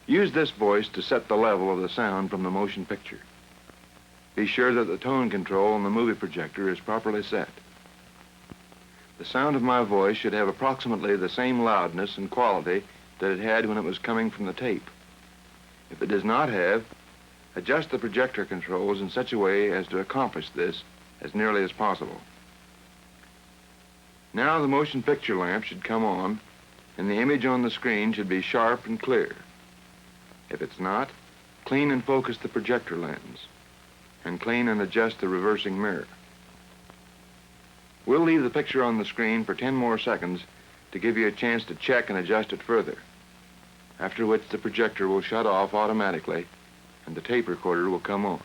Use this voice to set the level of the sound from the motion picture. Be sure that the tone control on the movie projector is properly set. The sound of my voice should have approximately the same loudness and quality that it had when it was coming from the tape. If it does not have, adjust the projector controls in such a way as to accomplish this as nearly as possible. Now the motion picture lamp should come on, and the image on the screen should be sharp and clear. If it's not, clean and focus the projector lens, and clean and adjust the reversing mirror. We'll leave the picture on the screen for 10 more seconds to give you a chance to check and adjust it further, after which the projector will shut off automatically and the tape recorder will come on.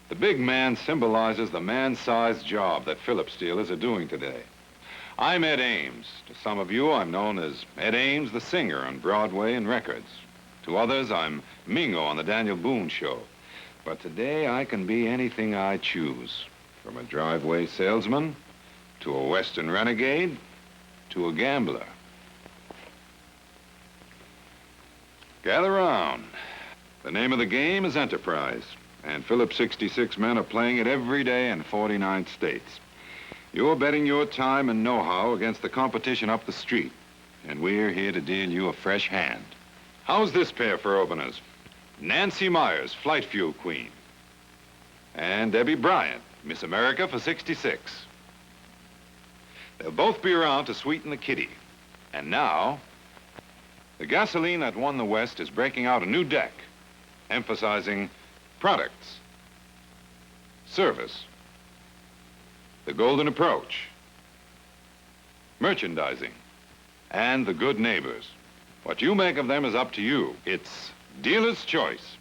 The big man symbolizes the man-sized job that Phillips dealers are doing today. I'm Ed Ames. To some of you, I'm known as Ed Ames, the singer on Broadway and records. To others, I'm Mingo on the Daniel Boone show. But today, I can be anything I choose, from a driveway salesman, to a Western renegade, to a gambler. Gather round. The name of the game is Enterprise. And Phillips 66 men are playing it every day in 49 states. You're betting your time and know-how against the competition up the street. And we're here to deal you a fresh hand. How's this pair for openers? Nancy Myers, Flight Fuel Queen. And Debbie Bryant, Miss America for 66. They'll both be around to sweeten the kitty. And now, the gasoline that won the West is breaking out a new deck, emphasizing products, service, the golden approach, merchandising, and the good neighbors. What you make of them is up to you. It's dealer's choice.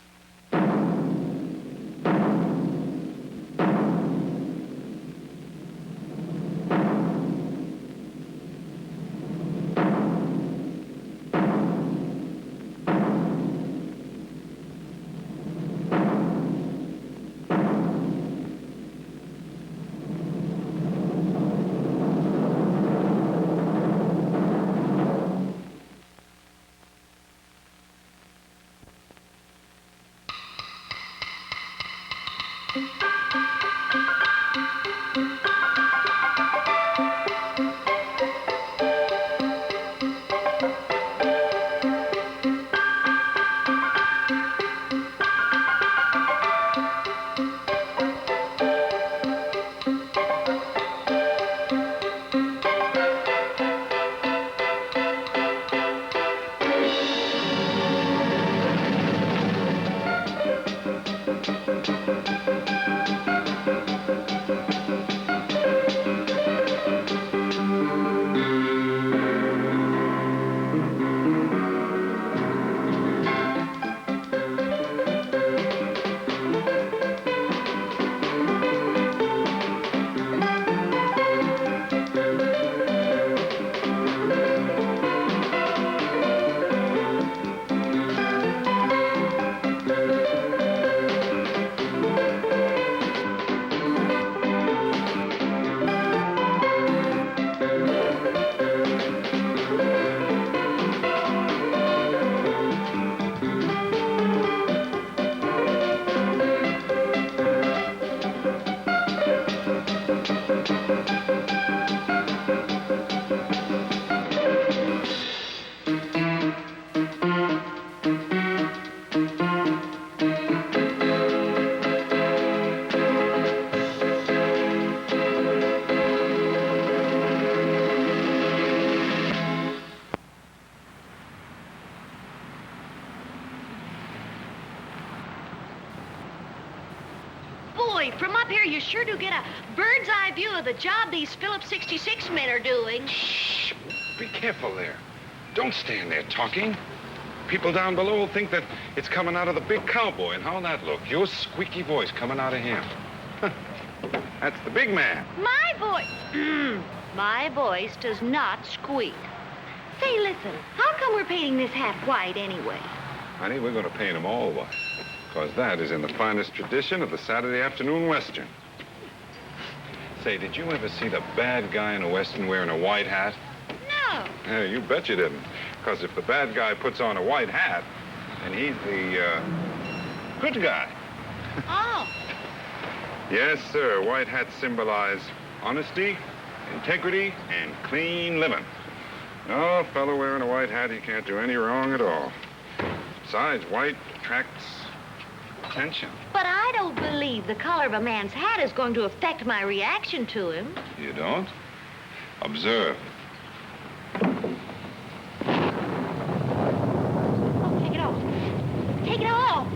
From up here, you sure do get a bird's eye view of the job these Phillips 66 men are doing. Shh! Be careful there. Don't stand there talking. People down below will think that it's coming out of the big cowboy, and how'll that look? Your squeaky voice coming out of him. That's the big man. My voice? My voice does not squeak. Say, listen, how come we're painting this hat white anyway? Honey, we're going to paint them all white. Because that is in the finest tradition of the Saturday afternoon Western. Say, did you ever see the bad guy in a Western wearing a white hat? No. Yeah, you bet you didn't. Because if the bad guy puts on a white hat, then he's the, good guy. Oh. Yes, sir. White hats symbolize honesty, integrity, and clean living. No fellow wearing a white hat, he can't do any wrong at all. Besides, white attracts attention. But I don't believe the color of a man's hat is going to affect my reaction to him. You don't? Observe. Oh, take it off. Take it off.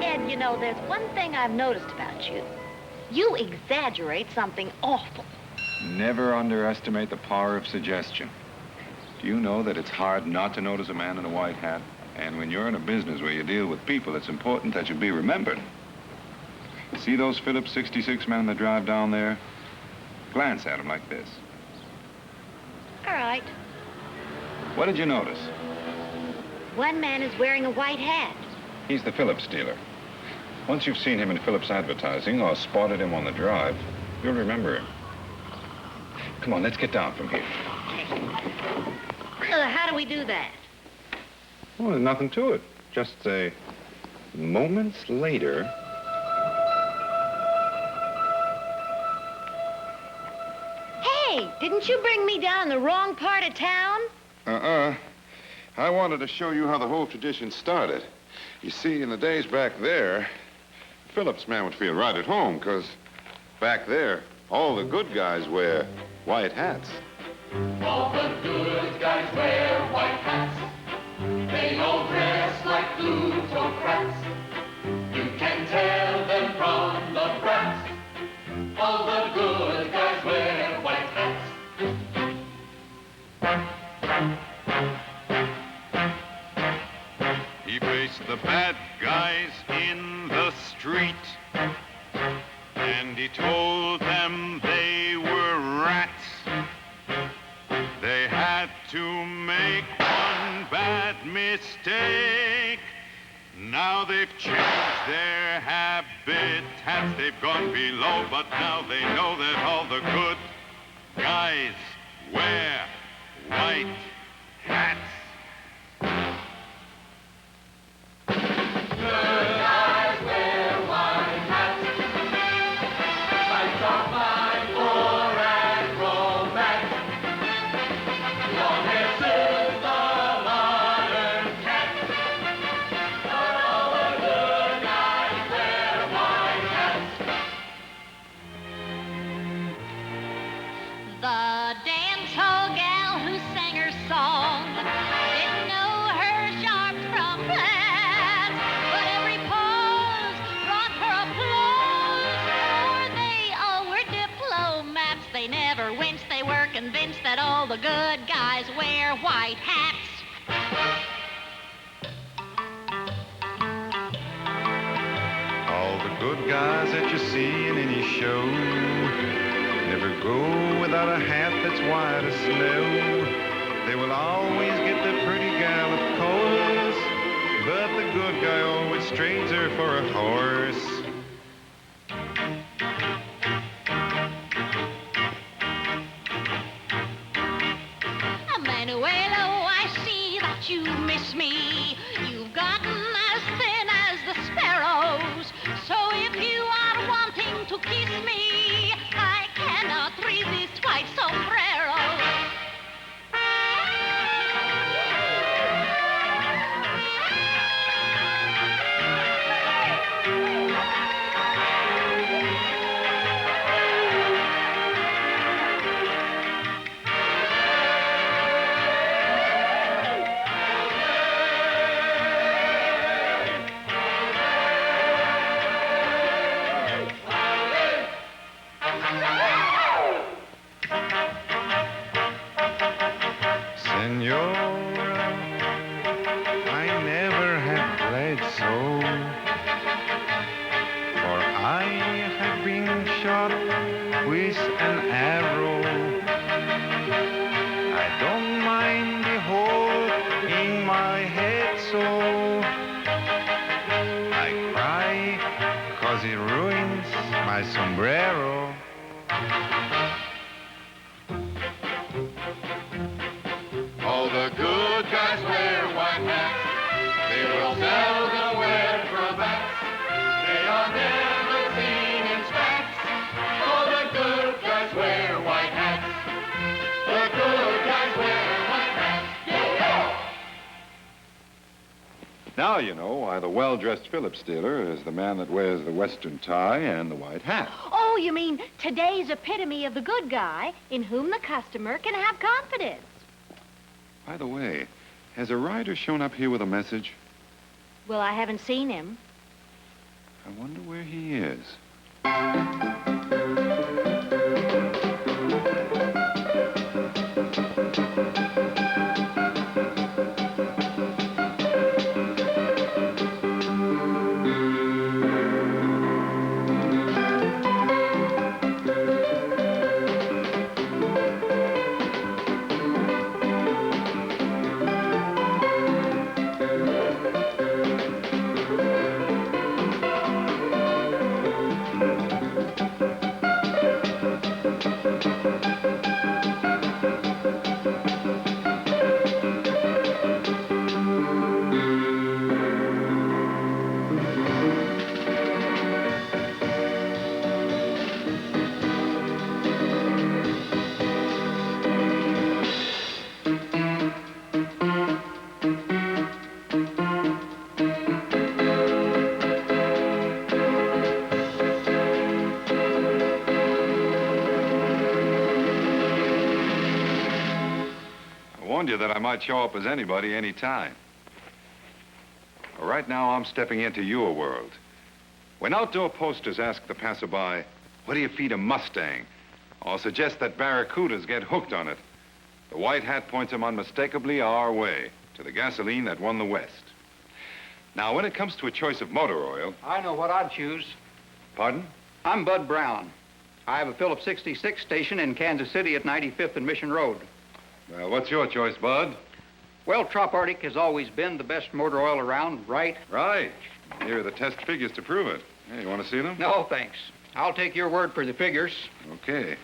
Ed, you know, there's one thing I've noticed about you. You exaggerate something awful. Never underestimate the power of suggestion. Do you know that it's hard not to notice a man in a white hat? And when you're in a business where you deal with people, it's important that you be remembered. See those Phillips 66 men that drive down there? Glance at them like this. All right. What did you notice? One man is wearing a white hat. He's the Phillips dealer. Once you've seen him in Phillips advertising or spotted him on the drive, you'll remember him. Come on, let's get down from here. How do we do that? Well, there's nothing to it. Just say, moments later. Hey, didn't you bring me down the wrong part of town? I wanted to show you how the whole tradition started. You see, in the days back there, Phillips man would feel right at home, because back there, all the good guys wear white hats. All the good guys wear white hats. They all dress like plutocrats. You can tell them from the brats. All the good guys wear white hats. He faced the bad guys in the street, and he told them they were rats. They had to make one bad mistake. Now they've changed their habitats. They've gone below, but now they know that all the good guys wear white hats. The dance-hall gal who sang her song didn't know her sharp from flat, but every pose brought her applause, for they all were diplomats. They never winced, they were convinced that all the good guys wear white hats. All the good guys that you see in any show never go without a hat that's white as snow. They will always get the pretty gal, of course, but the good guy always trades her for a horse. Manuelo, I see that you miss me. You've gotten as thin as the sparrows. So if you are wanting to kiss me, I cannot resist white sombrero. been shot with an arrow. I don't mind the hole in my head, so I cry 'cause it ruins my sombrero. All the good guys wear white hats. They will seldom wear cravats. They are never seen in spats. All the good guys wear white hats. The good guys wear white hats. Yeah! Now you know why the well-dressed Phillips dealer is the man that wears the western tie and the white hat. Oh, you mean today's epitome of the good guy in whom the customer can have confidence. By the way, has a rider shown up here with a message? Well, I haven't seen him. I wonder where he is. I warned you that I might show up as anybody, anytime. Well, right now, I'm stepping into your world. When outdoor posters ask the passerby, what do you feed a Mustang? Or suggest that barracudas get hooked on it, the white hat points them unmistakably our way, to the gasoline that won the West. Now, when it comes to a choice of motor oil... I know what I'd choose. Pardon? I'm Bud Brown. I have a Phillips 66 station in Kansas City at 95th and Mission Road. Well, what's your choice, Bud? Well, Trop Arctic has always been the best motor oil around, right? Right. Here are the test figures to prove it. Hey, you want to see them? No, thanks. I'll take your word for the figures. Okay.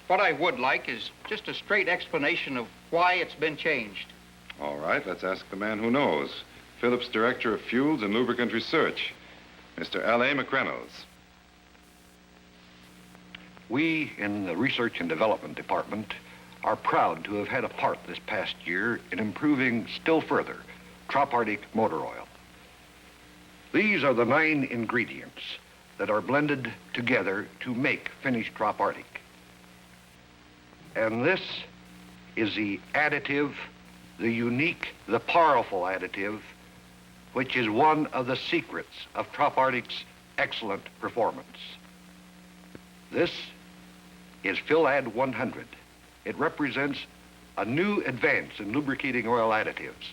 What I would like is just a straight explanation of why it's been changed. All right, let's ask the man who knows. Phillips, Director of Fuels and Lubricant Research, Mr. R.A.M. McReynolds. We in the Research and Development Department are proud to have had a part this past year in improving still further Trop Arctic motor oil. These are the 9 ingredients that are blended together to make finished Trop Arctic. And this is the additive, the unique, the powerful additive, which is one of the secrets of Trop Arctic's excellent performance. This is Philad 100. It represents a new advance in lubricating oil additives.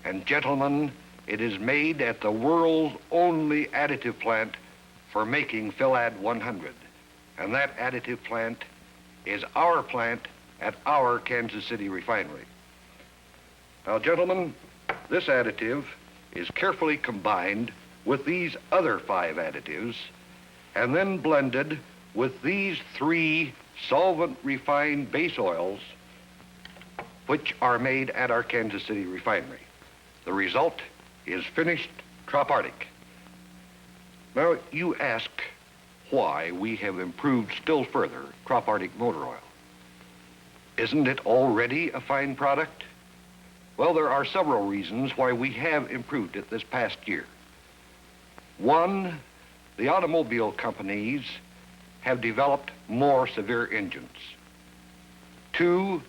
And gentlemen, it is made at the world's only additive plant for making Philad 100. And that additive plant is our plant at our Kansas City refinery. Now, gentlemen, this additive is carefully combined with these other 5 additives and then blended with these 3 solvent-refined base oils, which are made at our Kansas City refinery. The result is finished Trop Arctic. Now, you ask why we have improved still further Trop Arctic motor oil. Isn't it already a fine product? Well, there are several reasons why we have improved it this past year. One, the automobile companies have developed more severe engines. 2,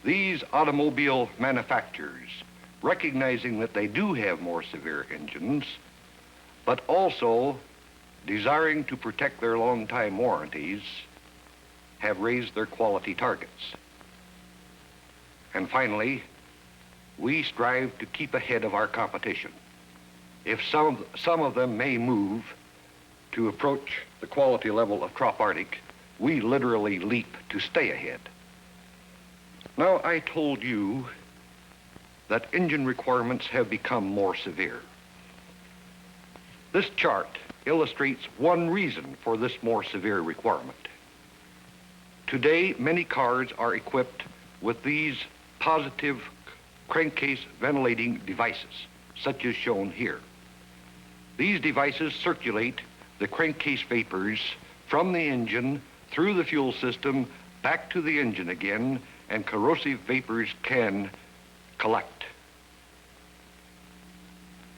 these automobile manufacturers, recognizing that they do have more severe engines, but also desiring to protect their long-time warranties, have raised their quality targets. And finally, we strive to keep ahead of our competition. If some of them may move, to approach the quality level of Trop Arctic, we literally leap to stay ahead. Now, I told you that engine requirements have become more severe. This chart illustrates one reason for this more severe requirement. Today, many cars are equipped with these positive crankcase ventilating devices, such as shown here. These devices circulate the crankcase vapors from the engine through the fuel system back to the engine again, and corrosive vapors can collect.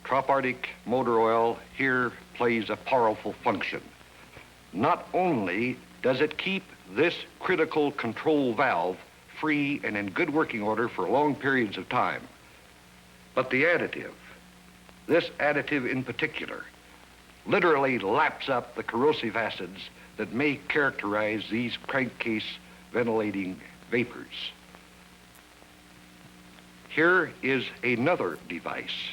Trop Arctic motor oil here plays a powerful function. Not only does it keep this critical control valve free and in good working order for long periods of time, but the additive, this additive in particular, literally laps up the corrosive acids that may characterize these crankcase ventilating vapors. Here is another device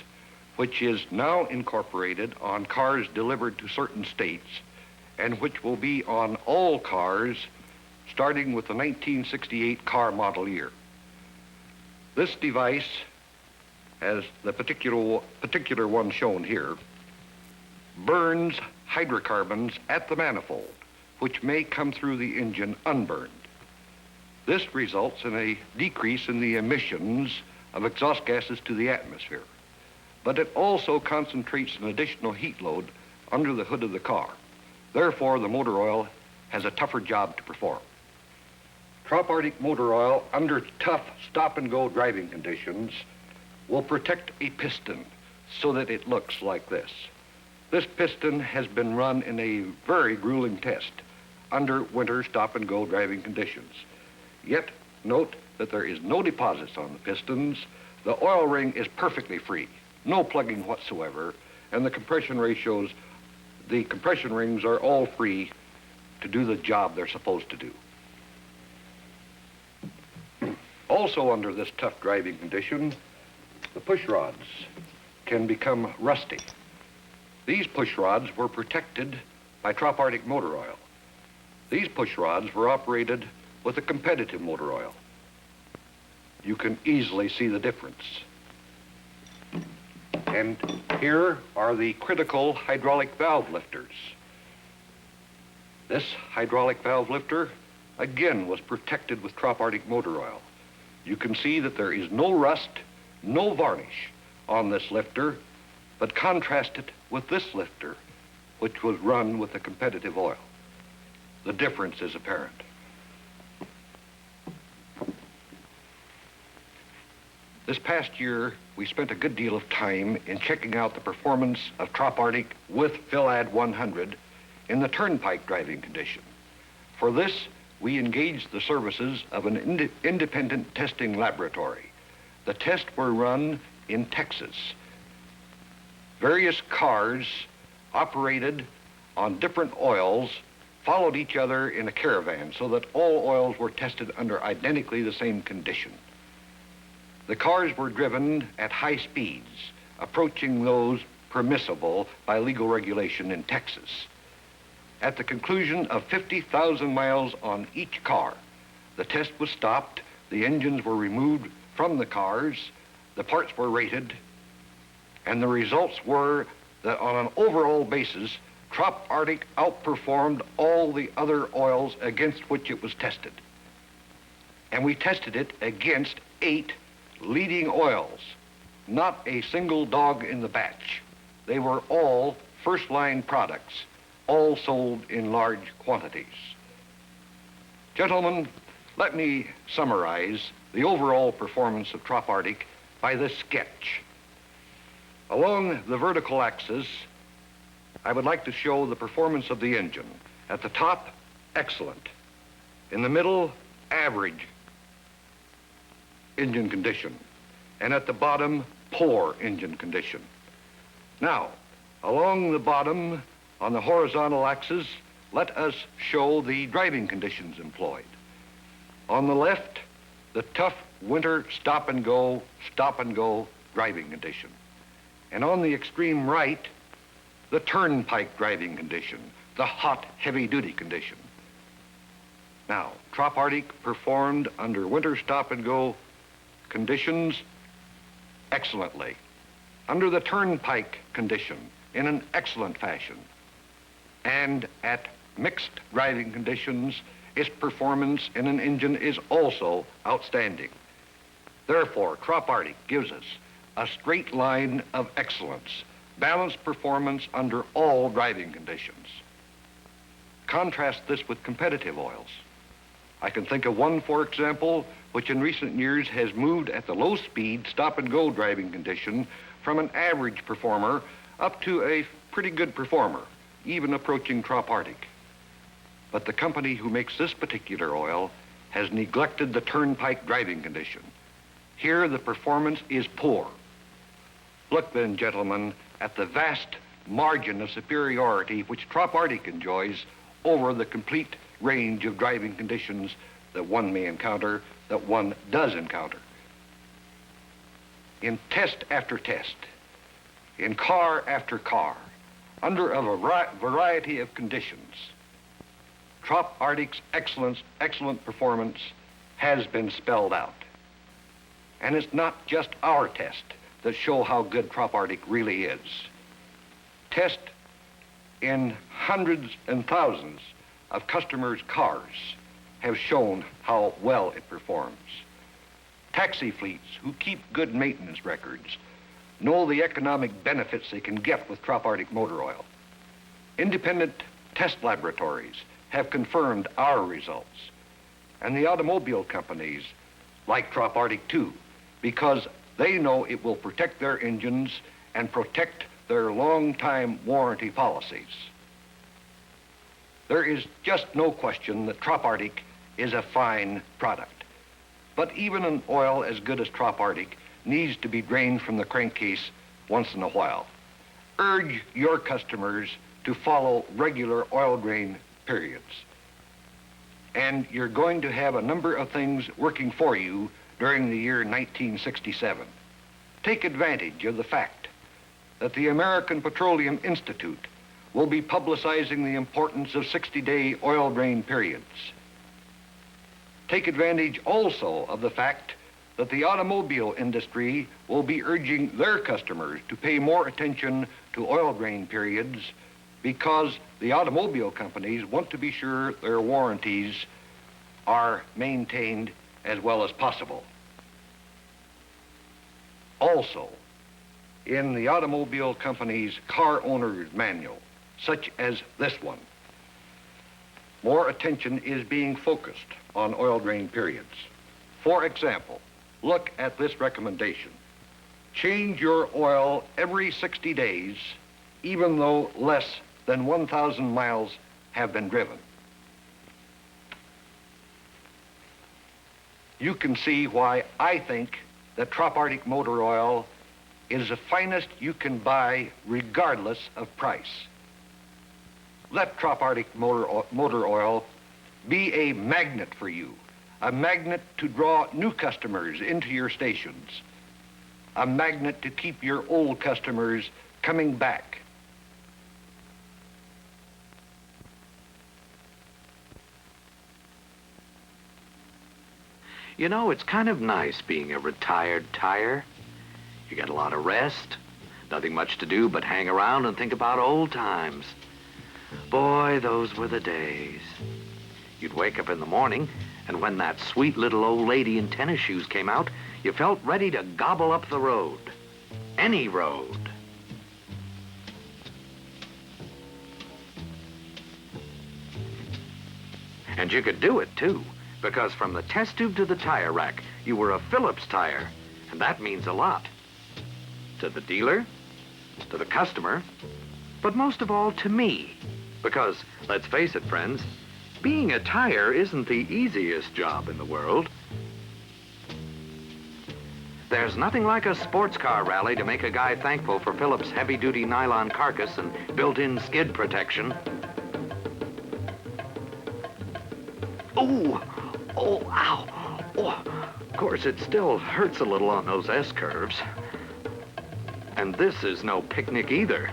which is now incorporated on cars delivered to certain states and which will be on all cars starting with the 1968 car model year. This device, as the particular one shown here, burns hydrocarbons at the manifold, which may come through the engine unburned. This results in a decrease in the emissions of exhaust gases to the atmosphere, but it also concentrates an additional heat load under the hood of the car. Therefore, the motor oil has a tougher job to perform. Trop Arctic motor oil under tough stop-and-go driving conditions will protect a piston so that it looks like this. This piston has been run in a very grueling test under winter stop-and-go driving conditions. Yet, note that there is no deposits on the pistons. The oil ring is perfectly free, no plugging whatsoever, and the compression rings are all free to do the job they're supposed to do. Also under this tough driving condition, the push rods can become rusty. These push rods were protected by Trop Arctic motor oil. These push rods were operated with a competitive motor oil. You can easily see the difference. And here are the critical hydraulic valve lifters. This hydraulic valve lifter, again, was protected with Trop Arctic motor oil. You can see that there is no rust, no varnish on this lifter, but contrast it with this lifter, which was run with a competitive oil. The difference is apparent. This past year, we spent a good deal of time in checking out the performance of Trop Arctic with Philad 100 in the turnpike driving condition. For this, we engaged the services of an independent testing laboratory. The tests were run in Texas. Various cars operated on different oils followed each other in a caravan so that all oils were tested under identically the same condition. The cars were driven at high speeds, approaching those permissible by legal regulation in Texas. At the conclusion of 50,000 miles on each car, the test was stopped, the engines were removed from the cars, the parts were rated, and the results were that on an overall basis, Trop Arctic outperformed all the other oils against which it was tested. And we tested it against 8 leading oils, not a single dog in the batch. They were all first-line products, all sold in large quantities. Gentlemen, let me summarize the overall performance of Trop Arctic by this sketch. Along the vertical axis, I would like to show the performance of the engine. At the top, excellent. In the middle, average engine condition. And at the bottom, poor engine condition. Now, along the bottom, on the horizontal axis, let us show the driving conditions employed. On the left, the tough winter stop-and-go driving condition. And on the extreme right, the turnpike driving condition, the hot, heavy-duty condition. Now, Trop Arctic performed under winter stop-and-go conditions excellently. Under the turnpike condition, in an excellent fashion. And at mixed driving conditions, its performance in an engine is also outstanding. Therefore, Trop Arctic gives us a straight line of excellence, balanced performance under all driving conditions. Contrast this with competitive oils. I can think of one, for example, which in recent years has moved at the low-speed stop-and-go driving condition from an average performer up to a pretty good performer, even approaching Trop Arctic. But the company who makes this particular oil has neglected the turnpike driving condition. Here, the performance is poor. Look then, gentlemen, at the vast margin of superiority which Trop Arctic enjoys over the complete range of driving conditions that one may encounter, that one does encounter. In test after test, in car after car, under a variety of conditions, Trop Arctic's excellent performance has been spelled out. And it's not just our test that show how good Trop Arctic really is. Tests in hundreds and thousands of customers' cars have shown how well it performs. Taxi fleets who keep good maintenance records know the economic benefits they can get with Trop Arctic motor oil. Independent test laboratories have confirmed our results. And the automobile companies like Trop Arctic too, because they know it will protect their engines and protect their long-time warranty policies. There is just no question that Trop Arctic is a fine product. But even an oil as good as Trop Arctic needs to be drained from the crankcase once in a while. Urge your customers to follow regular oil drain periods. And you're going to have a number of things working for you during the year 1967. Take advantage of the fact that the American Petroleum Institute will be publicizing the importance of 60-day oil drain periods. Take advantage also of the fact that the automobile industry will be urging their customers to pay more attention to oil drain periods because the automobile companies want to be sure their warranties are maintained as well as possible. Also, in the automobile company's car owner's manual, such as this one, more attention is being focused on oil drain periods. For example, look at this recommendation. Change your oil every 60 days, even though less than 1,000 miles have been driven. You can see why I think that Trop Arctic motor oil is the finest you can buy regardless of price. Let Trop Arctic motor oil be a magnet for you, a magnet to draw new customers into your stations, a magnet to keep your old customers coming back. You know, it's kind of nice being a retired tire. You get a lot of rest, nothing much to do but hang around and think about old times. Boy, those were the days. You'd wake up in the morning, and when that sweet little old lady in tennis shoes came out, you felt ready to gobble up the road. Any road. And you could do it, too, because from the test tube to the tire rack, you were a Phillips tire, and that means a lot. To the dealer, to the customer, but most of all to me. Because, let's face it, friends, being a tire isn't the easiest job in the world. There's nothing like a sports car rally to make a guy thankful for Phillips' heavy-duty nylon carcass and built-in skid protection. Oh, ow. Oh, of course, it still hurts a little on those S-curves. And this is no picnic either.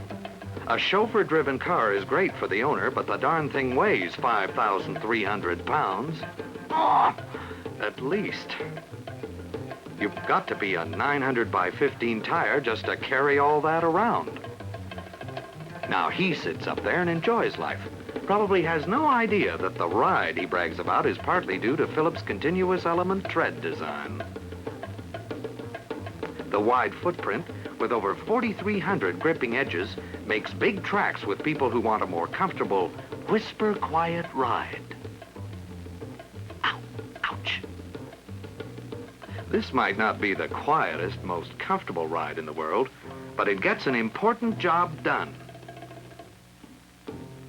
A chauffeur-driven car is great for the owner, but the darn thing weighs 5,300 pounds. Oh, at least. You've got to be a 900 by 15 tire just to carry all that around. Now he sits up there and enjoys life. Probably has no idea that the ride he brags about is partly due to Phillips' continuous element tread design. The wide footprint, with over 4,300 gripping edges, makes big tracks with people who want a more comfortable, whisper-quiet ride. Ow, ouch. This might not be the quietest, most comfortable ride in the world, but it gets an important job done.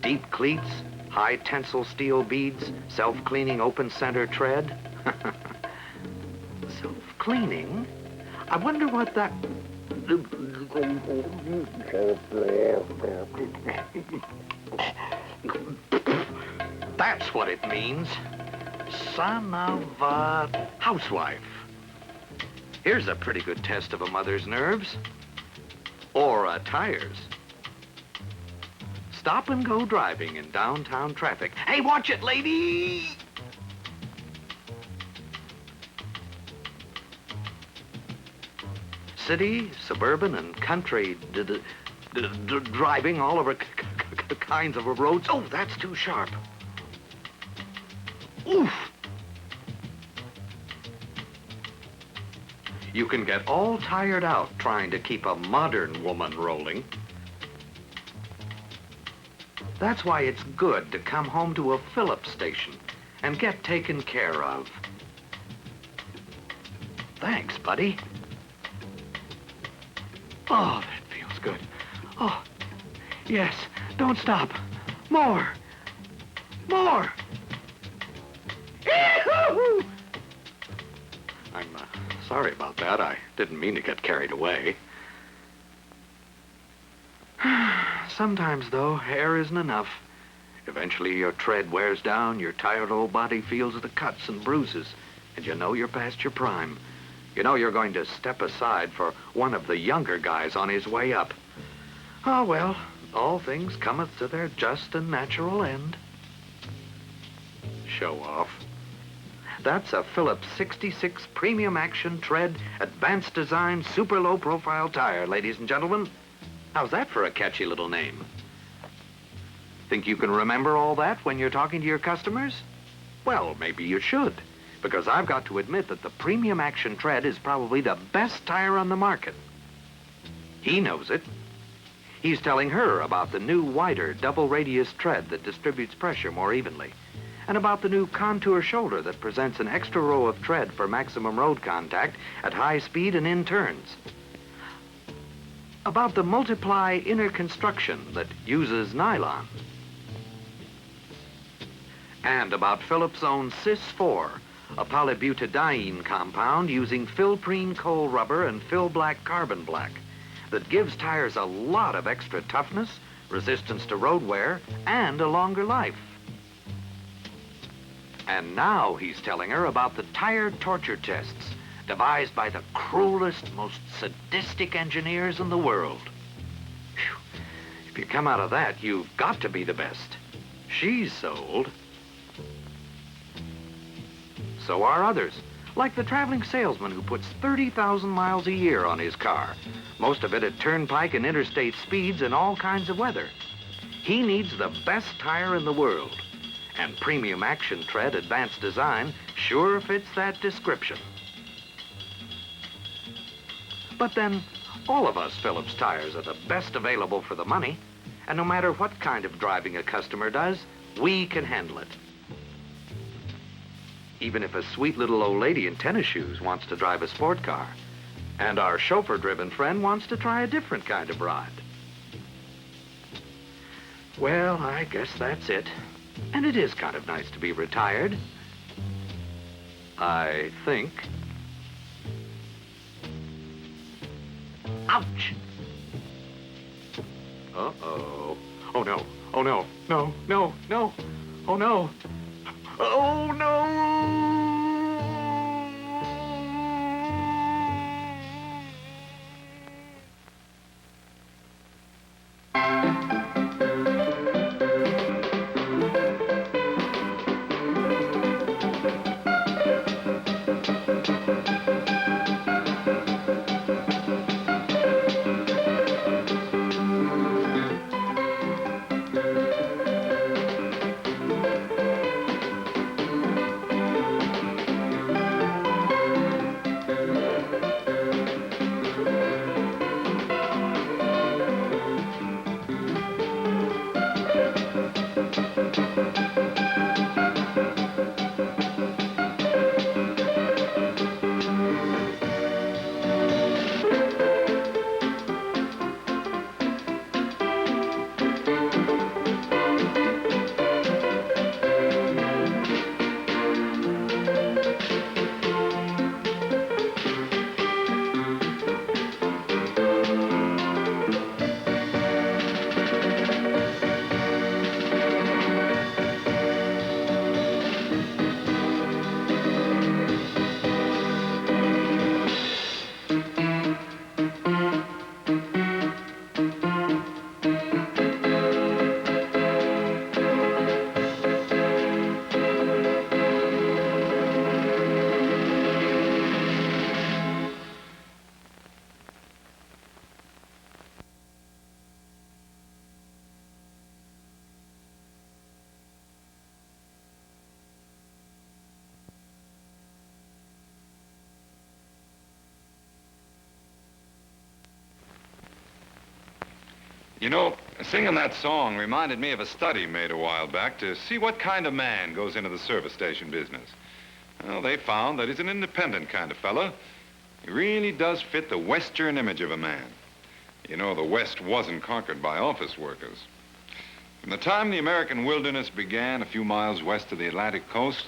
Deep cleats, high tensile steel beads, self-cleaning open center tread. Self-cleaning? I wonder what that... That's what it means. Son of a housewife. Here's a pretty good test of a mother's nerves. Or a tire's. Stop and go driving in downtown traffic. Hey, watch it, lady! City, suburban, and country driving all over kinds of roads. Oh, that's too sharp. Oof! You can get all tired out trying to keep a modern woman rolling. That's why it's good to come home to a Phillips station and get taken care of. Thanks, buddy. Oh, that feels good. Oh, yes. Don't stop. More. More. Yee-hoo-hoo! I'm sorry about that. I didn't mean to get carried away. Sometimes, though, air isn't enough. Eventually, your tread wears down, your tired old body feels the cuts and bruises, and you know you're past your prime. You know you're going to step aside for one of the younger guys on his way up. Oh, well, all things cometh to their just and natural end. Show off. That's a Phillips 66 Premium Action Tread Advanced Design Super Low Profile Tire, ladies and gentlemen. How's that for a catchy little name? Think you can remember all that when you're talking to your customers? Well, maybe you should, because I've got to admit that the Premium Action Tread is probably the best tire on the market. He knows it. He's telling her about the new wider double radius tread that distributes pressure more evenly, and about the new contour shoulder that presents an extra row of tread for maximum road contact at high speed and in turns. About the multiply inner construction that uses nylon. And about Phillips' own Cis-4, a polybutadiene compound using Philprene coal rubber and Phil-Black carbon black that gives tires a lot of extra toughness, resistance to road wear, and a longer life. And now he's telling her about the tire torture tests devised by the cruelest, most sadistic engineers in the world. Whew. If you come out of that, you've got to be the best. She's sold. So are others, like the traveling salesman who puts 30,000 miles a year on his car, most of it at turnpike and interstate speeds in all kinds of weather. He needs the best tire in the world, and Premium Action Tread Advanced Design sure fits that description. But then, all of us Phillips tires are the best available for the money, and no matter what kind of driving a customer does, we can handle it. Even if a sweet little old lady in tennis shoes wants to drive a sport car, and our chauffeur-driven friend wants to try a different kind of ride. Well, I guess that's it. And it is kind of nice to be retired. I think. Ouch! Uh-oh. Oh, no. Oh, no. No, no, no. Oh, no. Oh, no! You know, singing that song reminded me of a study made a while back to see what kind of man goes into the service station business. Well, they found that he's an independent kind of fella. He really does fit the Western image of a man. You know, the West wasn't conquered by office workers. From the time the American wilderness began a few miles west of the Atlantic coast,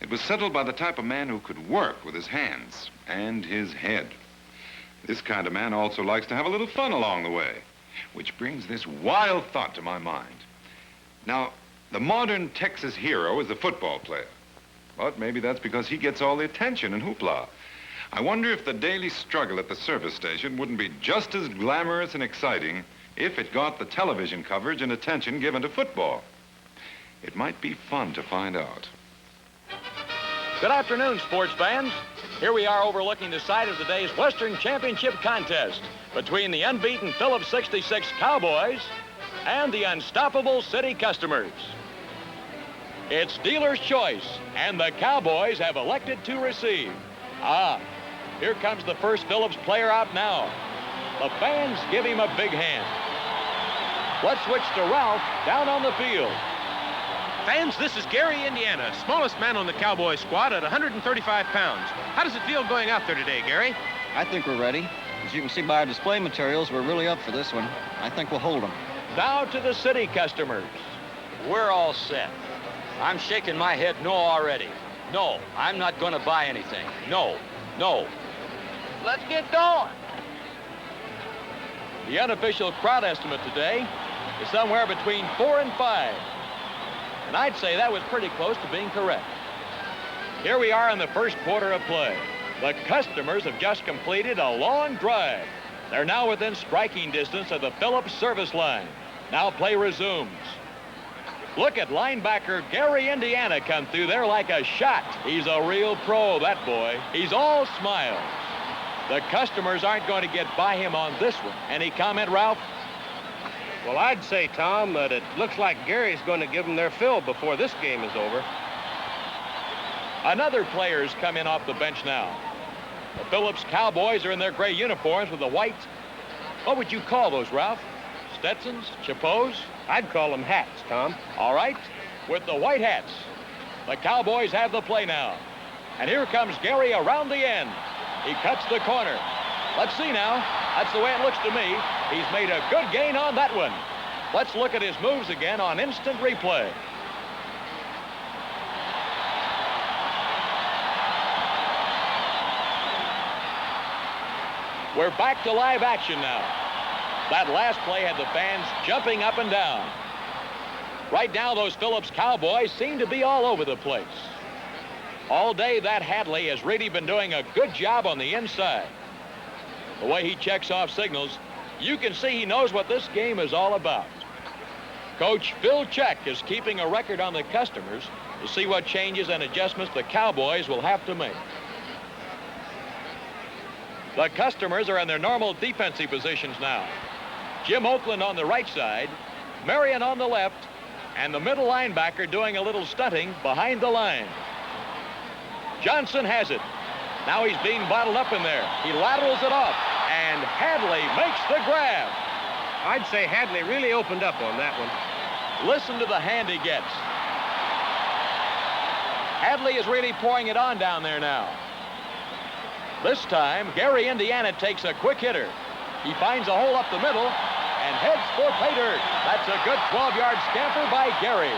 it was settled by the type of man who could work with his hands and his head. This kind of man also likes to have a little fun along the way, which brings this wild thought to my mind. Now, the modern Texas hero is the football player. But maybe that's because he gets all the attention and hoopla. I wonder if the daily struggle at the service station wouldn't be just as glamorous and exciting if it got the television coverage and attention given to football. It might be fun to find out. Good afternoon, sports fans. Here we are overlooking the site of the day's Western Championship contest between the unbeaten Phillips 66 Cowboys and the unstoppable City Customers. It's dealer's choice, and the Cowboys have elected to receive. Here comes the first Phillips player out now. The fans give him a big hand. Let's switch to Ralph down on the field. Fans, this is Gary, Indiana, smallest man on the Cowboy squad at 135 pounds. How does it feel going out there today, Gary? I think we're ready. As you can see by our display materials, we're really up for this one. I think we'll hold them. Now to the City Customers. We're all set. I'm shaking my head no already. No, I'm not going to buy anything. No. Let's get going. The unofficial crowd estimate today is somewhere between 4 and 5. And I'd say that was pretty close to being correct. Here we are in the first quarter of play. The Customers have just completed a long drive. They're now within striking distance of the Phillips service line. Now play resumes. Look at linebacker Gary, Indiana come through there like a shot. He's a real pro, that boy. He's all smiles. The Customers aren't going to get by him on this one. Any comment, Ralph? Well, I'd say, Tom, that it looks like Gary's going to give them their fill before this game is over. Another player's come in off the bench now. The Phillips Cowboys are in their gray uniforms with the white. What would you call those, Ralph? Stetsons? Chapeaus? I'd call them hats, Tom. All right, with the white hats. The Cowboys have the play now. And here comes Gary around the end. He cuts the corner. Let's see now. That's the way it looks to me. He's made a good gain on that one. Let's look at his moves again on instant replay. We're back to live action now. That last play had the fans jumping up and down. Right now, those Phillips Cowboys seem to be all over the place. All day, that Hadley has really been doing a good job on the inside. The way he checks off signals, you can see he knows what this game is all about. Coach Phil Check is keeping a record on the Customers to see what changes and adjustments the Cowboys will have to make. The Customers are in their normal defensive positions now. Jim Oakland on the right side, Marion on the left, and the middle linebacker doing a little stunting behind the line. Johnson has it. Now he's being bottled up in there. He laterals it off, and Hadley makes the grab. I'd say Hadley really opened up on that one. Listen to the hand he gets. Hadley is really pouring it on down there now. This time, Gary, Indiana takes a quick hitter. He finds a hole up the middle and heads for pay dirt. That's a good 12-yard scamper by Gary.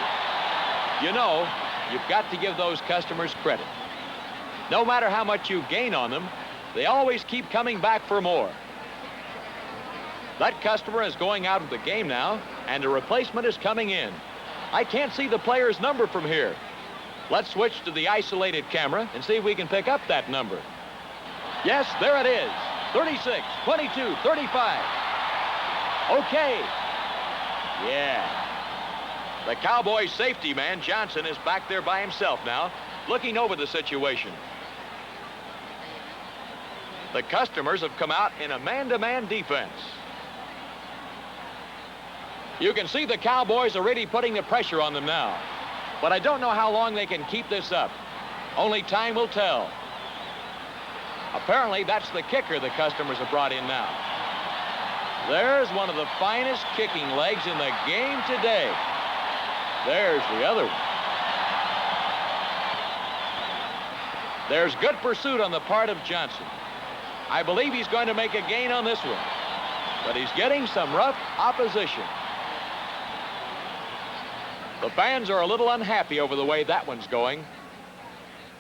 You know, you've got to give those Customers credit. No matter how much you gain on them, they always keep coming back for more. That Customer is going out of the game now, and a replacement is coming in. I can't see the player's number from here. Let's switch to the isolated camera and see if we can pick up that number. Yes, there it is. 36, 22, 35. Okay. Yeah. The Cowboys safety man, Johnson, is back there by himself now, looking over the situation. The Customers have come out in a man-to-man defense. You can see the Cowboys are really putting the pressure on them now. But I don't know how long they can keep this up. Only time will tell. Apparently, that's the kicker the Customers have brought in now. There's one of the finest kicking legs in the game today. There's the other one. There's good pursuit on the part of Johnson. I believe he's going to make a gain on this one, but he's getting some rough opposition. The fans are a little unhappy over the way that one's going.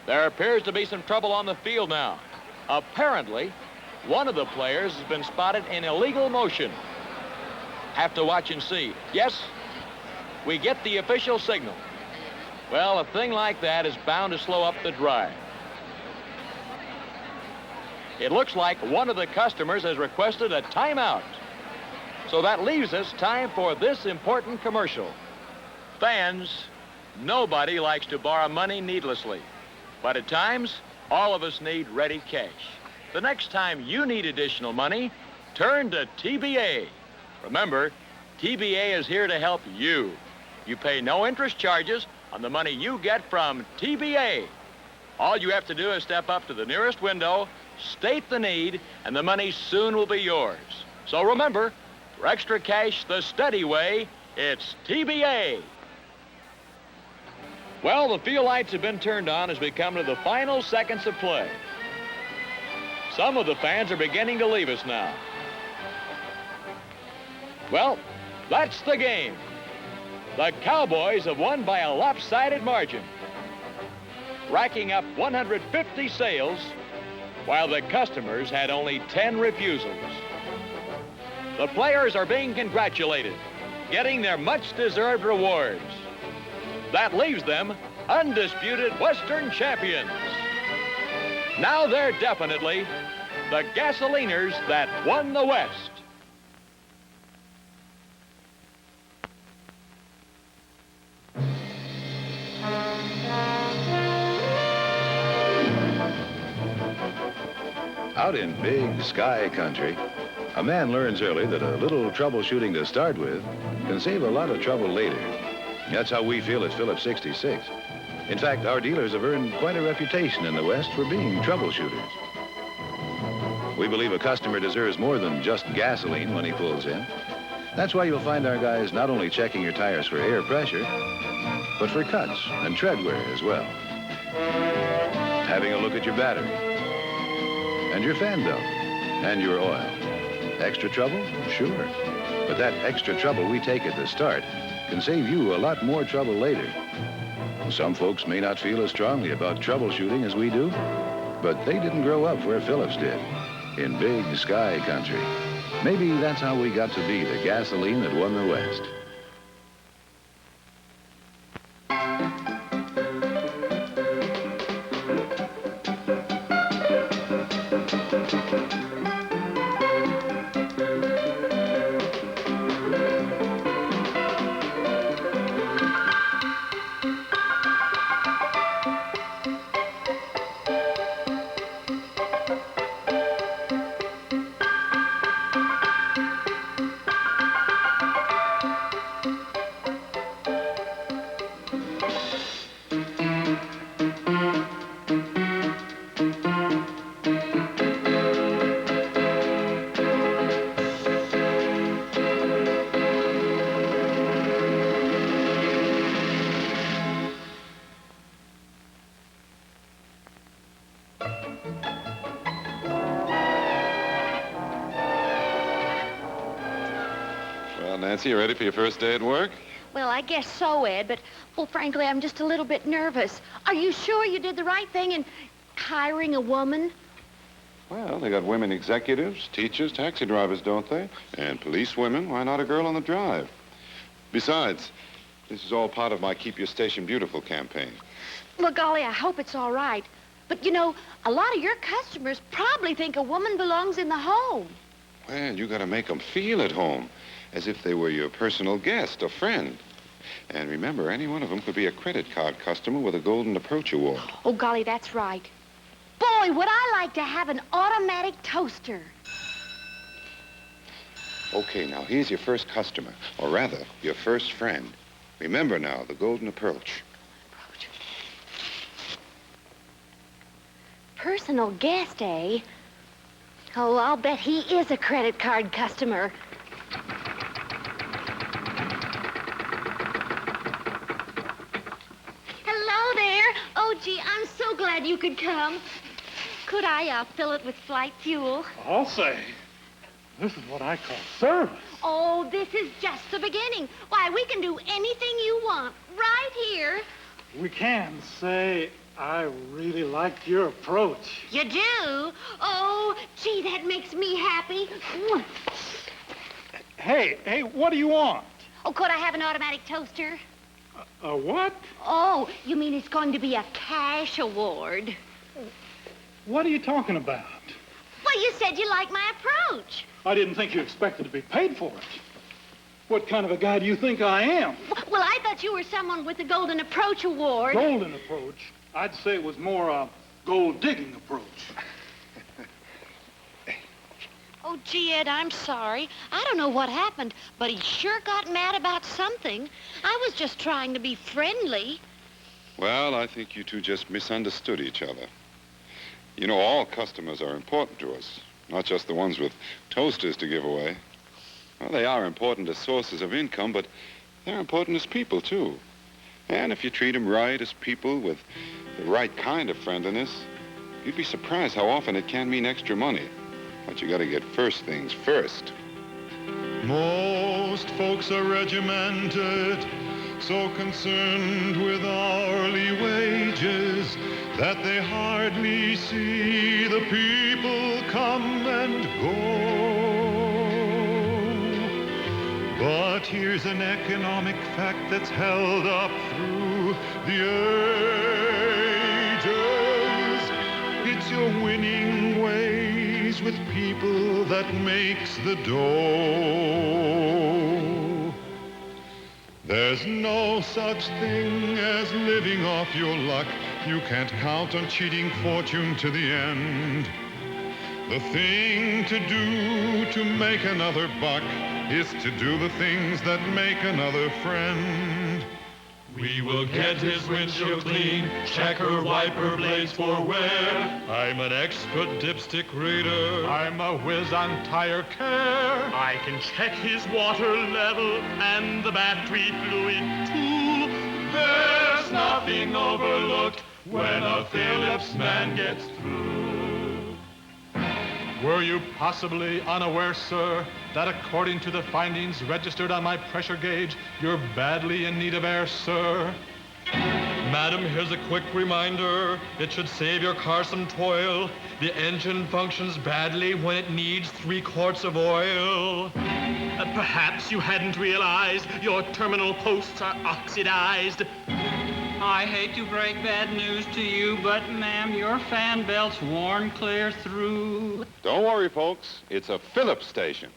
There appears to be some trouble on the field now. Apparently, one of the players has been spotted in illegal motion. Have to watch and see. Yes, we get the official signal. Well, a thing like that is bound to slow up the drive. It looks like one of the customers has requested a timeout. So that leaves us time for this important commercial. Fans, nobody likes to borrow money needlessly. But at times, all of us need ready cash. The next time you need additional money, turn to TBA. Remember, TBA is here to help you. You pay no interest charges on the money you get from TBA. All you have to do is step up to the nearest window, state the need, and the money soon will be yours. So remember, for extra cash the steady way, it's TBA. Well, the field lights have been turned on as we come to the final seconds of play. Some of the fans are beginning to leave us now. Well, that's the game. The Cowboys have won by a lopsided margin, racking up 150 sales, while the customers had only 10 refusals. The players are being congratulated, getting their much-deserved rewards. That leaves them undisputed Western champions. Now they're definitely the gasoliners that won the West. Out in big sky country, a man learns early that a little troubleshooting to start with can save a lot of trouble later. That's how we feel at Phillips 66. In fact, our dealers have earned quite a reputation in the West for being troubleshooters. We believe a customer deserves more than just gasoline when he pulls in. That's why you'll find our guys not only checking your tires for air pressure, but for cuts and tread wear as well. Having a look at your battery, and your fan belt, and your oil. Extra trouble? Sure. But that extra trouble we take at the start can save you a lot more trouble later. Some folks may not feel as strongly about troubleshooting as we do, but they didn't grow up where Phillips did, in big sky country. Maybe that's how we got to be the gasoline that won the West. Nancy, you ready for your first day at work? Well, I guess so, Ed, but, well, frankly, I'm just a little bit nervous. Are you sure you did the right thing in hiring a woman? Well, they got women executives, teachers, taxi drivers, don't they? And police women. Why not a girl on the drive? Besides, this is all part of my Keep Your Station Beautiful campaign. Well, golly, I hope it's all right. But, you know, a lot of your customers probably think a woman belongs in the home. Well, you got to make them feel at home, as if they were your personal guest or friend. And remember, any one of them could be a credit card customer with a Golden Approach Award. Oh, golly, that's right. Boy, would I like to have an automatic toaster. Okay, now, here's your first customer, or rather, your first friend. Remember now, the Golden Approach. Personal guest, eh? Oh, I'll bet he is a credit card customer. glad you could come. Could I fill it with flight fuel? I'll say. This is what I call service. Oh, this is just the beginning. Why, we can do anything you want right here. We can say, I really liked your approach. You do? Oh, gee, that makes me happy. Hey, what do you want? Oh, could I have an automatic toaster? A what? Oh, you mean it's going to be a cash award? What are you talking about? Well, you said you liked my approach. I didn't think you expected to be paid for it. What kind of a guy do you think I am? Well, I thought you were someone with the Golden Approach Award. Golden approach? I'd say it was more a gold-digging approach. Oh, gee, Ed, I'm sorry. I don't know what happened, but he sure got mad about something. I was just trying to be friendly. Well, I think you two just misunderstood each other. You know, all customers are important to us, not just the ones with toasters to give away. Well, they are important as sources of income, but they're important as people, too. And if you treat them right as people with the right kind of friendliness, you'd be surprised how often it can mean extra money. But you gotta get first things first. Most folks are regimented, so concerned with hourly wages that they hardly see the people come and go. But here's an economic fact that's held up through the ages. It's your winning ways with people that makes the dough. There's no such thing as living off your luck. You can't count on cheating fortune to the end. The thing to do to make another buck is to do the things that make another friend. We will get his windshield clean, check her wiper blades for wear. I'm an expert dipstick reader. I'm a whiz on tire care. I can check his water level and the battery fluid too. There's nothing overlooked when a Phillips man gets through. Were you possibly unaware, sir, that according to the findings registered on my pressure gauge, you're badly in need of air, sir? Madam, here's a quick reminder. It should save your car some toil. The engine functions badly when it needs 3 quarts of oil. Perhaps you hadn't realized your terminal posts are oxidized. I hate to break bad news to you, but, ma'am, your fan belt's worn clear through. Don't worry, folks. It's a Phillips station.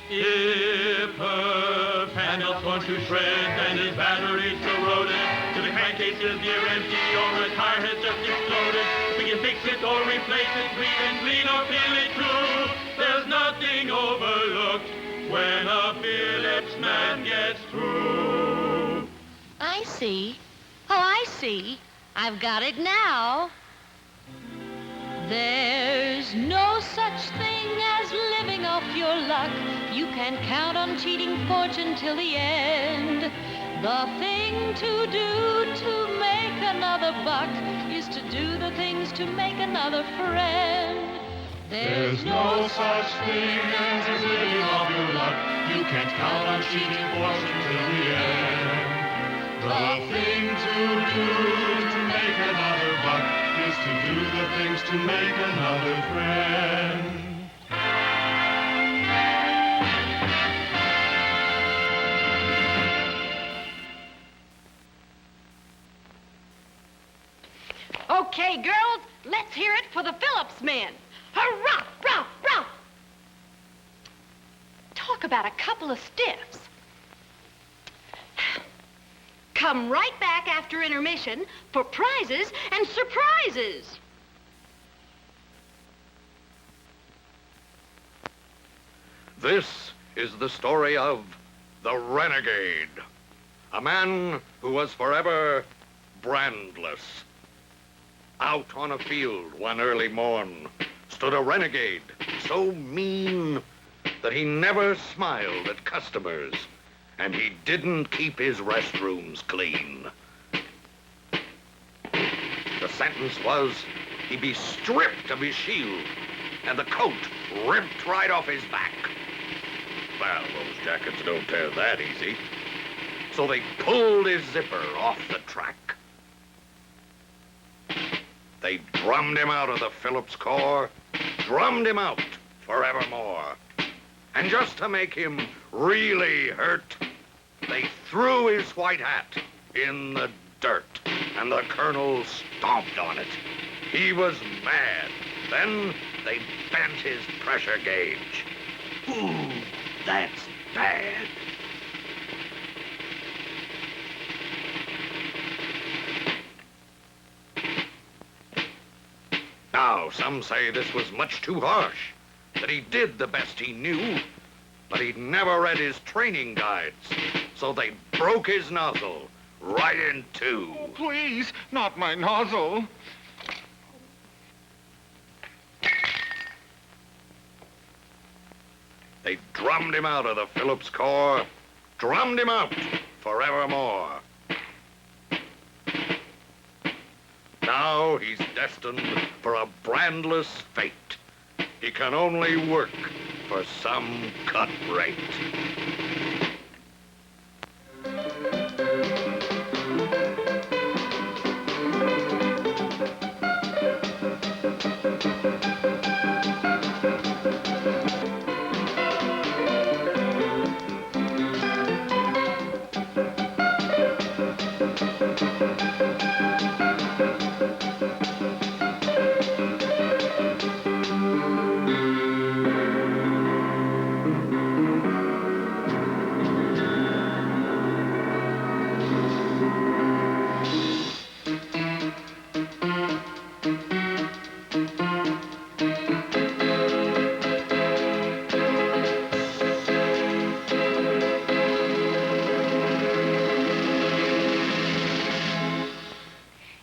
If her fan belt's torn to shreds and his battery's corroded, if the crankcase is near empty or a tire has just exploded, we can fix it or replace it, read and clean or fill it through. There's nothing overlooked when a Phillips man gets through. I see. Oh, I see. I've got it now. There's no such thing as living off your luck. You can count on cheating fortune till the end. The thing to do to make another buck is to do the things to make another friend. There's no such thing as living off your luck. You can't count on cheating fortune till the end. The thing to do to make another buck is to do the things to make another friend. Okay, girls, let's hear it for the Phillips men. Hurrah, rah, rah. Talk about a couple of stiffs. Come right back after intermission for prizes and surprises. This is the story of the renegade, a man who was forever brandless. Out on a field one early morn stood a renegade so mean that he never smiled at customers, and he didn't keep his restrooms clean. The sentence was he be stripped of his shield and the coat ripped right off his back. Well, those jackets don't tear that easy. So they pulled his zipper off the track. They drummed him out of the Phillips Corps, drummed him out forevermore. And just to make him really hurt, they threw his white hat in the dirt, and the colonel stomped on it. He was mad. Then they bent his pressure gauge. Ooh, that's bad. Now, some say this was much too harsh, that he did the best he knew, but he'd never read his training guides, so they broke his nozzle right in two. Oh, please, not my nozzle. They drummed him out of the Phillips Corps, drummed him out forevermore. Now he's destined for a brandless fate. He can only work for some cut rate.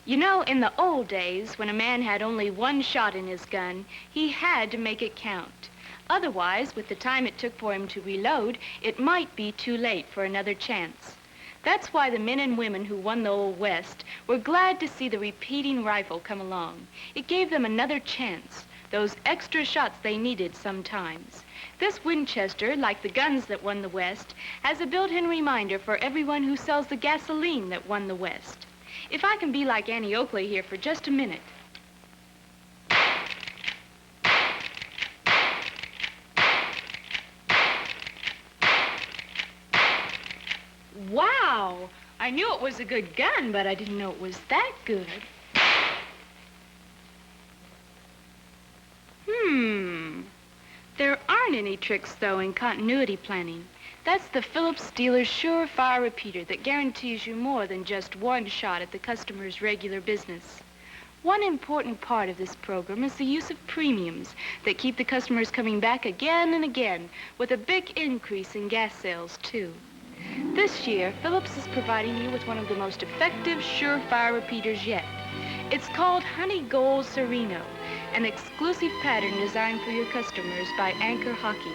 You know, in the old days, when a man had only one shot in his gun, he had to make it count. Otherwise, with the time it took for him to reload, it might be too late for another chance. That's why the men and women who won the Old West were glad to see the repeating rifle come along. It gave them another chance, those extra shots they needed sometimes. This Winchester, like the guns that won the West, has a built-in reminder for everyone who sells the gasoline that won the West. If I can be like Annie Oakley here for just a minute. Wow! I knew it was a good gun, but I didn't know it was that good. There aren't any tricks, though, in continuity planning. That's the Phillips dealer's surefire repeater that guarantees you more than just one shot at the customer's regular business. One important part of this program is the use of premiums that keep the customers coming back again and again, with a big increase in gas sales, too. This year, Phillips is providing you with one of the most effective surefire repeaters yet. It's called Honey Gold Sereno, an exclusive pattern designed for your customers by Anchor Hockey.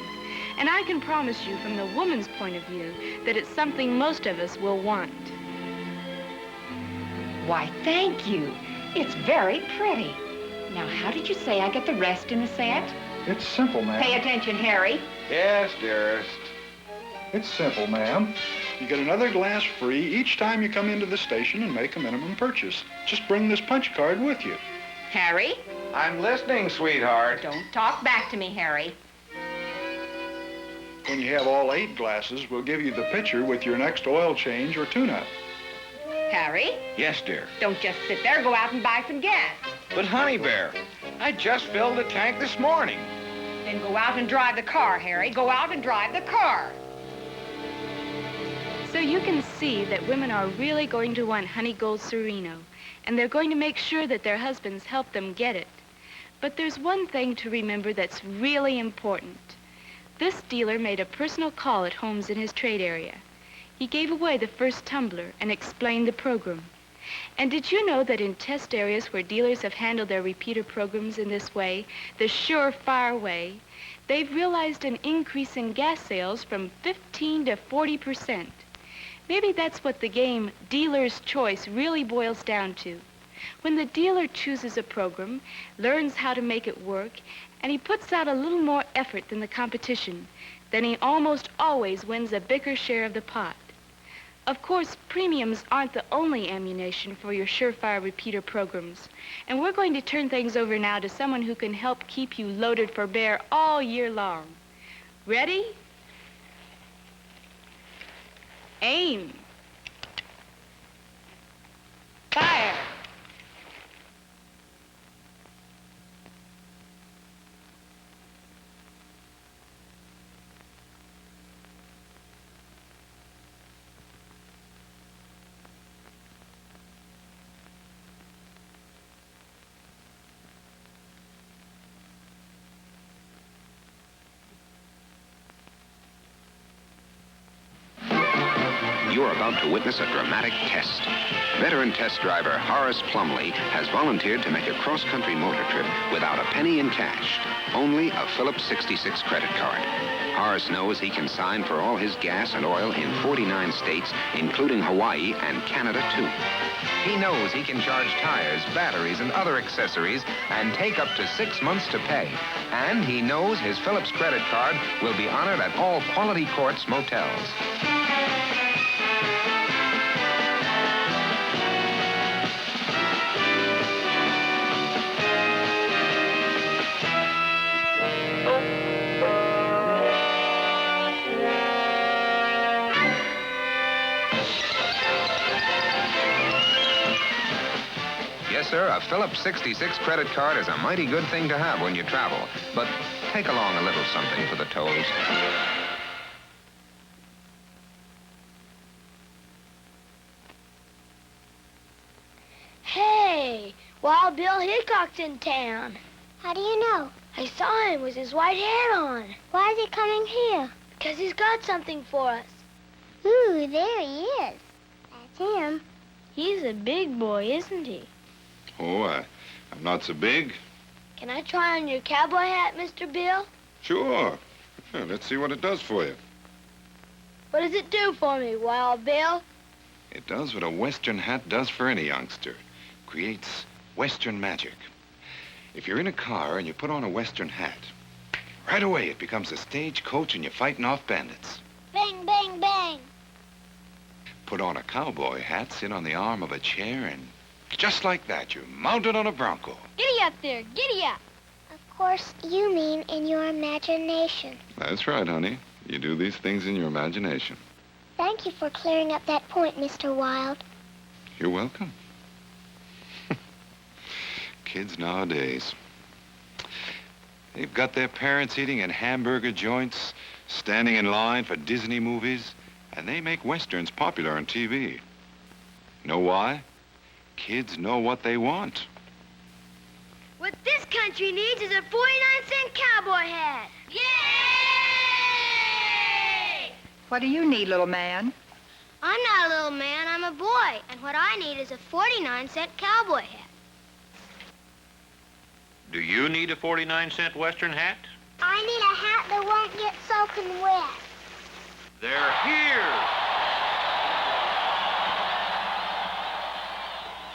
And I can promise you from the woman's point of view that it's something most of us will want. Why, thank you. It's very pretty. Now, how did you say I get the rest in the set? It's simple, ma'am. Pay attention, Harry. Yes, dearest. It's simple, ma'am. You get another glass free each time you come into the station and make a minimum purchase. Just bring this punch card with you. Harry? I'm listening, sweetheart. Don't talk back to me, Harry. When you have all 8 glasses, we'll give you the pitcher with your next oil change or tune-up. Harry? Yes, dear. Don't just sit there. Go out and buy some gas. But, Honey Bear, I just filled the tank this morning. Then go out and drive the car, Harry. Go out and drive the car. So you can see that women are really going to want Honey Gold Sereno, and they're going to make sure that their husbands help them get it. But there's one thing to remember that's really important. This dealer made a personal call at homes in his trade area. He gave away the first tumbler and explained the program. And did you know that in test areas where dealers have handled their repeater programs in this way, the surefire way, they've realized an increase in gas sales from 15 to 40%. Maybe that's what the game Dealer's Choice really boils down to. When the dealer chooses a program, learns how to make it work, and he puts out a little more effort than the competition, then he almost always wins a bigger share of the pot. Of course, premiums aren't the only ammunition for your surefire repeater programs. And we're going to turn things over now to someone who can help keep you loaded for bear all year long. Ready? Aim. Fire. You're about to witness a dramatic test. Veteran test driver Horace Plumley has volunteered to make a cross-country motor trip without a penny in cash, only a Phillips 66 credit card. Horace knows he can sign for all his gas and oil in 49 states, including Hawaii and Canada, too. He knows he can charge tires, batteries, and other accessories and take up to 6 months to pay. And he knows his Phillips credit card will be honored at all Quality Courts motels. Yes, sir, a Phillips 66 credit card is a mighty good thing to have when you travel. But take along a little something for the tolls. Hey, Wild Bill Hickok's in town. How do you know? I saw him with his white hat on. Why is he coming here? Because he's got something for us. Ooh, there he is. That's him. He's a big boy, isn't he? Oh, I'm not so big. Can I try on your cowboy hat, Mr. Bill? Sure. Well, let's see what it does for you. What does it do for me, Wild Bill? It does what a Western hat does for any youngster. Creates Western magic. If you're in a car and you put on a Western hat, right away it becomes a stagecoach and you're fighting off bandits. Bang, bang, bang. Put on a cowboy hat, sit on the arm of a chair, and just like that, you're mounted on a bronco. Giddy up there, giddy up. Of course, you mean in your imagination. That's right, honey. You do these things in your imagination. Thank you for clearing up that point, Mr. Wilde. You're welcome. Kids nowadays. They've got their parents eating in hamburger joints, standing in line for Disney movies, and they make Westerns popular on TV. Know why? Kids know what they want. What this country needs is a 49-cent cowboy hat. Yay! What do you need, little man? I'm not a little man, I'm a boy. And what I need is a 49-cent cowboy hat. Do you need a 49-cent Western hat? I need a hat that won't get soaking wet. They're here!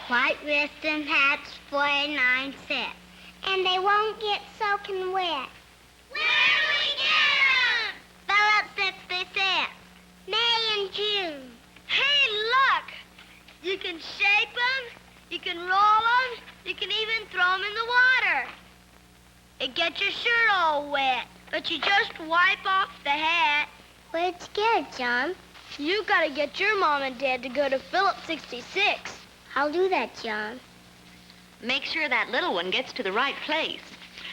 White Western hats, 49 cents. And they won't get soaking wet. Where do we get them? Phillips 66. May and June. Hey, look! You can shape them, you can roll them, you can even throw them in the water. It gets your shirt all wet, but you just wipe off the hat. Where'd you get it, John? You gotta get your mom and dad to go to Phillips 66. I'll do that, John. Make sure that little one gets to the right place.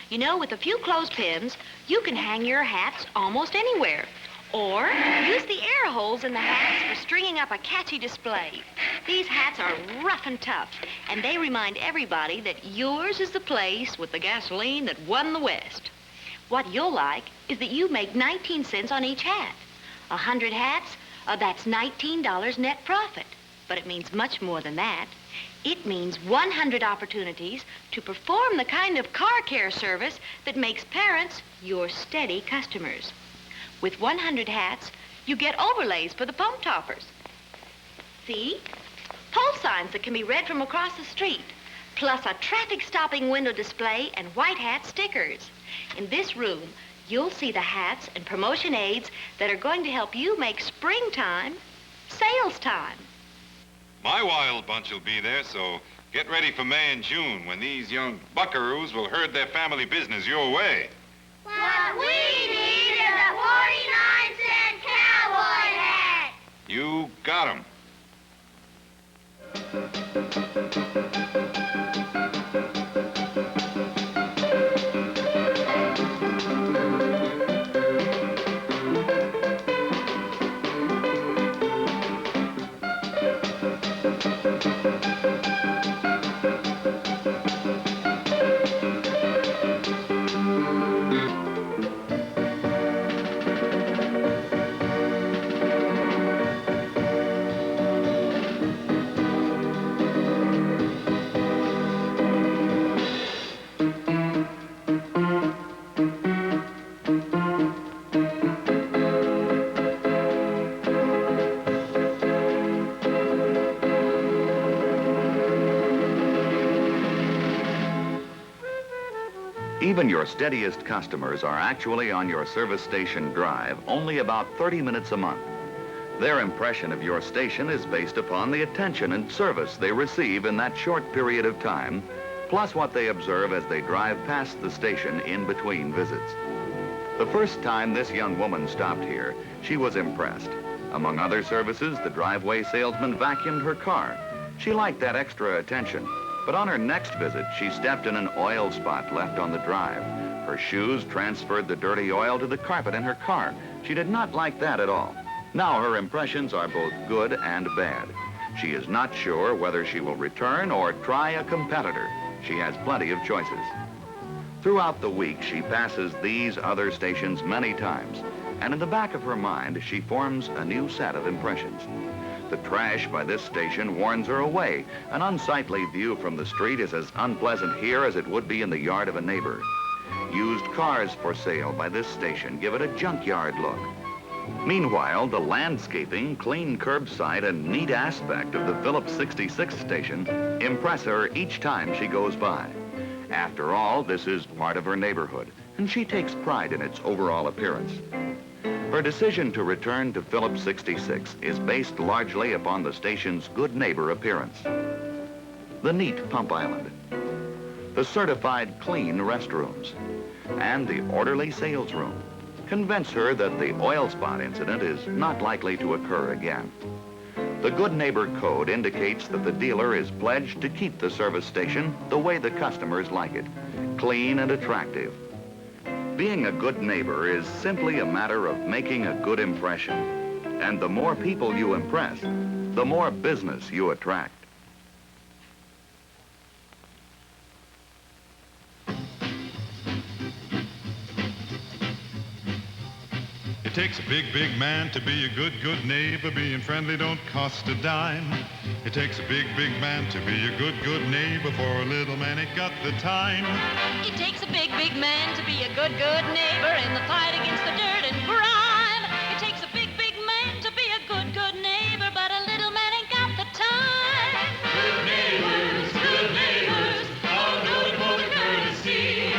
You know, with a few clothespins, you can hang your hats almost anywhere. Or use the air holes in the hats for stringing up a catchy display. These hats are rough and tough, and they remind everybody that yours is the place with the gasoline that won the West. What you'll like is that you make 19 cents on each hat. 100 hats, that's $19 net profit. But it means much more than that. It means 100 opportunities to perform the kind of car care service that makes parents your steady customers. With 100 hats, you get overlays for the pump toppers. See? Pole signs that can be read from across the street. plus a traffic-stopping window display and white hat stickers. In this room, you'll see the hats and promotion aids that are going to help you make springtime sales time. My wild bunch will be there, so get ready for May and June when these young buckaroos will herd their family business your way. What we need is a 49-cent cowboy hat. You got 'em. Even your steadiest customers are actually on your service station drive only about 30 minutes a month. Their impression of your station is based upon the attention and service they receive in that short period of time, plus what they observe as they drive past the station in between visits. The first time this young woman stopped here, she was impressed. Among other services, the driveway salesman vacuumed her car. She liked that extra attention. But on her next visit, she stepped in an oil spot left on the drive. Her shoes transferred the dirty oil to the carpet in her car. She did not like that at all. Now her impressions are both good and bad. She is not sure whether she will return or try a competitor. She has plenty of choices. Throughout the week, she passes these other stations many times, and in the back of her mind, she forms a new set of impressions. The trash by this station warns her away. An unsightly view from the street is as unpleasant here as it would be in the yard of a neighbor. Used cars for sale by this station give it a junkyard look. Meanwhile, the landscaping, clean curbside, and neat aspect of the Phillips 66 station impress her each time she goes by. After all, this is part of her neighborhood, and she takes pride in its overall appearance. Her decision to return to Phillips 66 is based largely upon the station's good neighbor appearance. The neat pump island, the certified clean restrooms, and the orderly sales room convince her that the oil spot incident is not likely to occur again. The Good Neighbor Code indicates that the dealer is pledged to keep the service station the way the customers like it, clean and attractive. Being a good neighbor is simply a matter of making a good impression. And the more people you impress, the more business you attract. It takes a big, big man to be a good, good neighbor. Being friendly don't cost a dime. It takes a big, big man to be a good, good neighbor. For a little man ain't got the time. It takes a big, big man to be a good, good neighbor in the fight against the dirt and grime. It takes a big, big man to be a good, good neighbor, but a little man ain't got the time. Good neighbors, are known for their courtesy.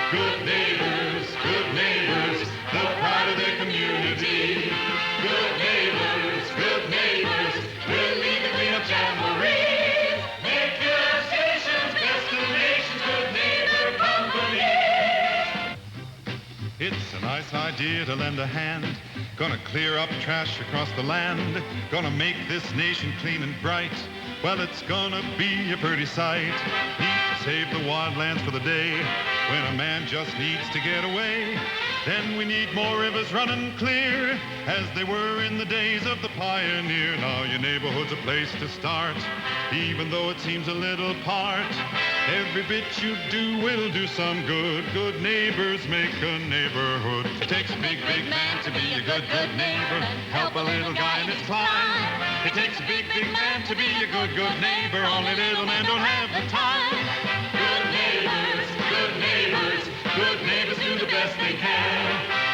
Good neighbors, the pride of their community. Good neighbors, will lead the cleanup jamboree. Make your stations destinations, good neighbor company. It's a nice idea to lend a hand. Gonna clear up trash across the land. Gonna make this nation clean and bright. Well, it's gonna be a pretty sight. Need to save the wildlands for the day when a man just needs to get away. Then we need more rivers running clear as they were in the days of the pioneer. Now your neighborhood's a place to start, even though it seems a little apart. Every bit you do will do some good. Good neighbors make a neighborhood. It takes a big, big man to be a good, good neighbor. Help a little guy in his climb. It takes a big, big man to be a good, good neighbor. Only little men don't have the time. Good neighbors, good neighbors do the best they can.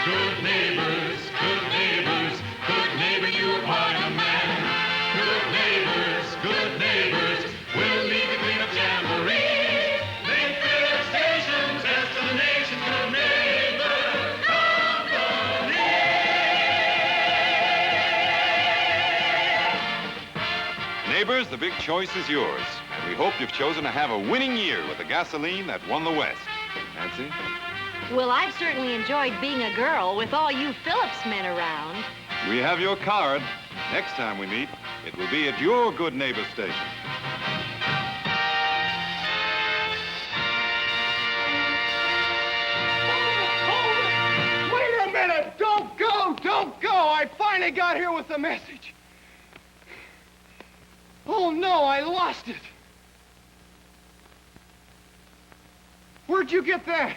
Good neighbors, good neighbor, you are quite a man. Good neighbors, will lead the cleanup jamboree. customers, the big choice is yours. And we hope you've chosen to have a winning year with the gasoline that won the West. Nancy? Well, I've certainly enjoyed being a girl with all you Phillips men around. We have your card. Next time we meet, it will be at your good neighbor station. Wait a minute! Don't go! Don't go! I finally got here with the message. Oh, no, I lost it. Where'd you get that?